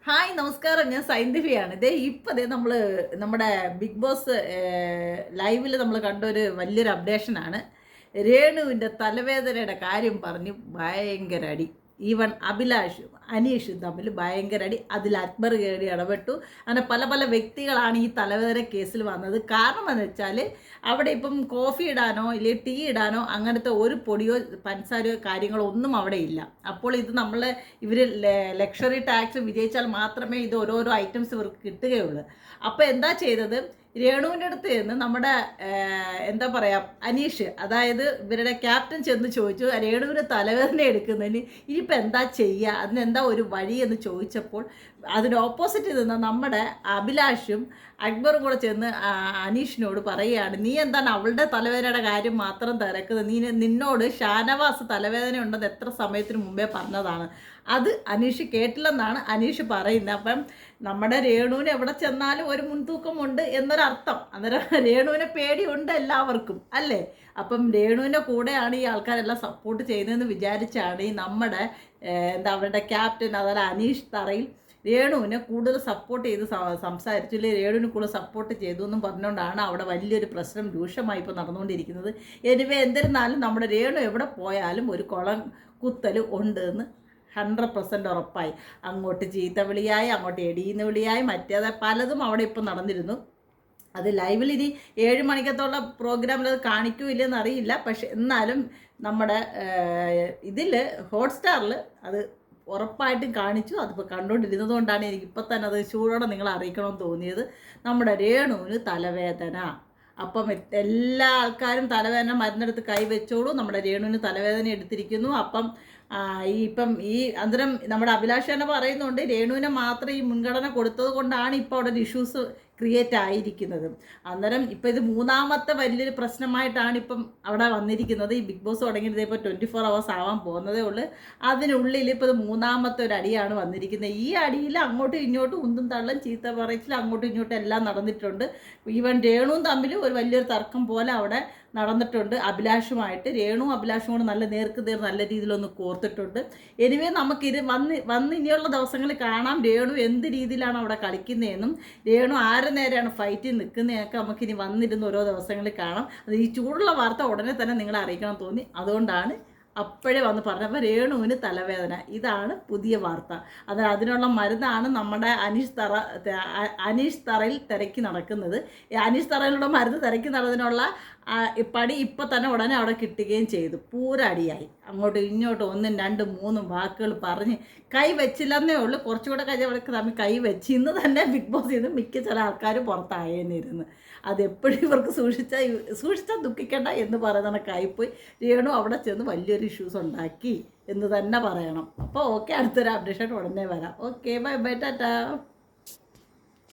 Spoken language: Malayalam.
ഹായ് നമസ്കാരം, ഞാൻ സൈന്ദവിയാണ്. നമ്മൾ നമ്മുടെ ബിഗ് ബോസ് ലൈവിൽ നമ്മൾ കണ്ട ഒരു വലിയൊരു അപ്ഡേഷനാണ്. രേണുവിൻ്റെ തലവേദനയുടെ കാര്യം പറഞ്ഞ് ഭയങ്കര അടി. ഈവൻ അഭിലാഷും അനീഷും തമ്മിൽ ഭയങ്കര അടി. അതിൽ അക്ബർ കയറി ഇടപെട്ടു. അങ്ങനെ പല പല വ്യക്തികളാണ് ഈ തലവേദന കേസിൽ വന്നത്. കാരണം എന്ന് വെച്ചാൽ അവിടെ ഇപ്പം കോഫി ഇടാനോ ഇല്ലെങ്കിൽ ടീ ഇടാനോ അങ്ങനത്തെ ഒരു പൊടിയോ പഞ്ചസാരയോ കാര്യങ്ങളോ ഒന്നും അവിടെ ഇല്ല. അപ്പോൾ ഇത് ഇവർ ലക്ഷറി ടാക്സ് വിജയിച്ചാൽ മാത്രമേ ഇത് ഓരോരോ ഐറ്റംസ് ഇവർക്ക് കിട്ടുകയുള്ളൂ. അപ്പോൾ എന്താ ചെയ്തത്, രേണുവിൻ്റെ അടുത്ത് ചെന്ന് നമ്മുടെ എന്താ പറയുക അനീഷ്, അതായത് ഇവരുടെ ക്യാപ്റ്റൻ ചെന്ന് ചോദിച്ചു, രേണുവിന് തലവേദന എടുക്കുന്നതിന് ഇനിയിപ്പോൾ എന്താ ചെയ്യുക, അതിനെന്താ ഒരു വഴി എന്ന് ചോദിച്ചപ്പോൾ അതിന് ഓപ്പോസിറ്റ് നിന്ന് നമ്മുടെ അഭിലാഷും അക്ബറും കൂടെ ചെന്ന് അനീഷിനോട് പറയുകയാണ്, നീ എന്താണ് അവളുടെ തലവേദനയുടെ കാര്യം മാത്രം തിരക്കുന്നത്, നിന്നോട് ഷാനവാസ് തലവേദന ഉണ്ടെന്ന് എത്ര സമയത്തിന് മുമ്പേ പറഞ്ഞതാണ്, അത് അനീഷ് കേട്ടില്ലെന്നാണ് അനീഷ് പറയുന്നത്. അപ്പം നമ്മുടെ രേണുവിന് എവിടെ ചെന്നാലും ഒരു മുൻതൂക്കമുണ്ട് എന്നൊരർത്ഥം. അന്നേരം രേണുവിനെ പേടിയുണ്ട് എല്ലാവർക്കും അല്ലേ. അപ്പം രേണുവിൻ്റെ കൂടെയാണ് ഈ ആൾക്കാരെല്ലാം സപ്പോർട്ട് ചെയ്യുന്നതെന്ന് വിചാരിച്ചാണ് ഈ നമ്മുടെ അവരുടെ ക്യാപ്റ്റൻ അതായത് അനീഷ് തറയിൽ രേണുവിനെ കൂടുതൽ സപ്പോർട്ട് ചെയ്ത് സംസാരിച്ചു, ഇല്ലേ രേണുവിന് കൂടുതൽ സപ്പോർട്ട് ചെയ്തു എന്നും പറഞ്ഞുകൊണ്ടാണ് അവിടെ വലിയൊരു പ്രശ്നം രൂക്ഷമായി ഇപ്പോൾ നടന്നുകൊണ്ടിരിക്കുന്നത്. എനിവേ എന്നിരുന്നാലും നമ്മുടെ രേണു എവിടെ പോയാലും ഒരു കുളം കുത്തൽ ഉണ്ട് എന്ന് 100% ഉറപ്പായി. അങ്ങോട്ട് ചീത്ത വിളിയായി, അങ്ങോട്ട് എടിയുന്ന വിളിയായി, മറ്റേത് പലതും അവിടെ ഇപ്പം നടന്നിരുന്നു. അത് ലൈവിൽ ഇനി 7 മണിക്കത്തുള്ള പ്രോഗ്രാമിൽ അത് കാണിക്കൂല്ലെന്ന് അറിയില്ല. പക്ഷെ എന്നാലും നമ്മുടെ ഇതിൽ ഹോട്ട്സ്റ്റാറിൽ അത് ഉറപ്പായിട്ടും കാണിച്ചു. അതിപ്പോൾ കണ്ടുകൊണ്ടിരുന്നത് കൊണ്ടാണ് എനിക്കിപ്പോൾ തന്നെ അത് ചൂടോടെ നിങ്ങളെ അറിയിക്കണമെന്ന് തോന്നിയത്. നമ്മുടെ രേണുവിന് തലവേദന. അപ്പം എല്ലാ ആൾക്കാരും തലവേദന മരുന്നെടുത്ത് കൈവച്ചോളൂ, നമ്മുടെ രേണുവിന് തലവേദന എടുത്തിരിക്കുന്നു. അപ്പം അന്നേരം നമ്മുടെ അഭിലാഷ് തന്നെ പറയുന്നുണ്ട്, രേണുവിനെ മാത്രം ഈ മുൻഗണന കൊടുത്തത് കൊണ്ടാണ് ഇപ്പോൾ അവിടെ ഇഷ്യൂസ് ക്രിയേറ്റ് ആയിരിക്കുന്നത്. അന്നേരം ഇപ്പം ഇത് മൂന്നാമത്തെ വലിയൊരു പ്രശ്നമായിട്ടാണ് ഇപ്പം അവിടെ വന്നിരിക്കുന്നത്. ഈ ബിഗ് ബോസ് തുടങ്ങിയത് ഇപ്പോൾ 24 hours ആവാൻ പോകുന്നതേ ഉള്ളൂ. അതിനുള്ളിൽ ഇപ്പോൾ ഇത് മൂന്നാമത്തെ ഒരു അടിയാണ് വന്നിരിക്കുന്നത്. ഈ അടിയിൽ അങ്ങോട്ടും ഇങ്ങോട്ടും ഉന്തും തള്ളും ചീത്ത പറച്ചിൽ അങ്ങോട്ടും ഇങ്ങോട്ടും എല്ലാം നടന്നിട്ടുണ്ട്. ഈവൻ രേണുവും തമ്മിൽ ഒരു വലിയൊരു തർക്കം പോലെ അവിടെ നടന്നിട്ടുണ്ട്. അഭിലാഷുമായിട്ട് അഭിലാഷും കൂടെ നല്ല നേർക്ക് നല്ല രീതിയിലൊന്ന് കോർത്തിട്ടുണ്ട്. എനിവേ നമുക്കിത് വന്ന് ഇനിയുള്ള ദിവസങ്ങളിൽ കാണാം രേണു എന്ത് രീതിയിലാണ് അവിടെ കളിക്കുന്നതെന്നും രേണു ആരെ നേരെയാണ് ഫൈറ്റിൽ നിൽക്കുന്നതൊക്കെ നമുക്കിനി വന്നിരുന്ന് ഓരോ ദിവസങ്ങളിൽ കാണാം. അത് ഈ ചൂടുള്ള വാർത്ത ഉടനെ തന്നെ നിങ്ങളെ അറിയിക്കണം തോന്നി, അതുകൊണ്ടാണ് അപ്പോഴേ വന്ന് പറഞ്ഞപ്പോൾ രേണുവിന് തലവേദന. ഇതാണ് പുതിയ വാർത്ത. അതിനുള്ള മരുന്നാണ് നമ്മുടെ അനീഷ് തറയിൽ തിരക്കി നടക്കുന്നത്. ഈ അനീഷ് തറയിലുള്ള മരുന്ന് തിരക്കി നടന്നതിനുള്ള പണി ഇപ്പം തന്നെ ഉടനെ അവിടെ കിട്ടുകയും ചെയ്തു. പൂരടിയായി അങ്ങോട്ടും ഇങ്ങോട്ടും 1, 2, 3 വാക്കുകൾ പറഞ്ഞ് കൈ വെച്ചില്ലെന്നേ ഉള്ളൂ. കുറച്ചുകൂടെ കഴിഞ്ഞവർക്ക് തമ്മിൽ കൈ വെച്ച് ഇന്ന് തന്നെ ബിഗ് ബോസിൽ നിന്ന് മിക്ക ചില ആൾക്കാർ പുറത്തായേന്നിരുന്നു. അതെപ്പോഴും ഇവർക്ക് സൂക്ഷിച്ചാൽ ദുഃഖിക്കേണ്ട എന്ന് പറയുന്ന കൈപ്പോയി രേണു അവിടെ ചെന്ന് വലിയൊരു ഇഷ്യൂസ് ഉണ്ടാക്കി എന്ന് തന്നെ പറയണം. അപ്പോൾ ഓക്കെ, അടുത്തൊരു അപ്ഡേഷൻ ഉടനെ വരാം. Okay, bye bye, Tata.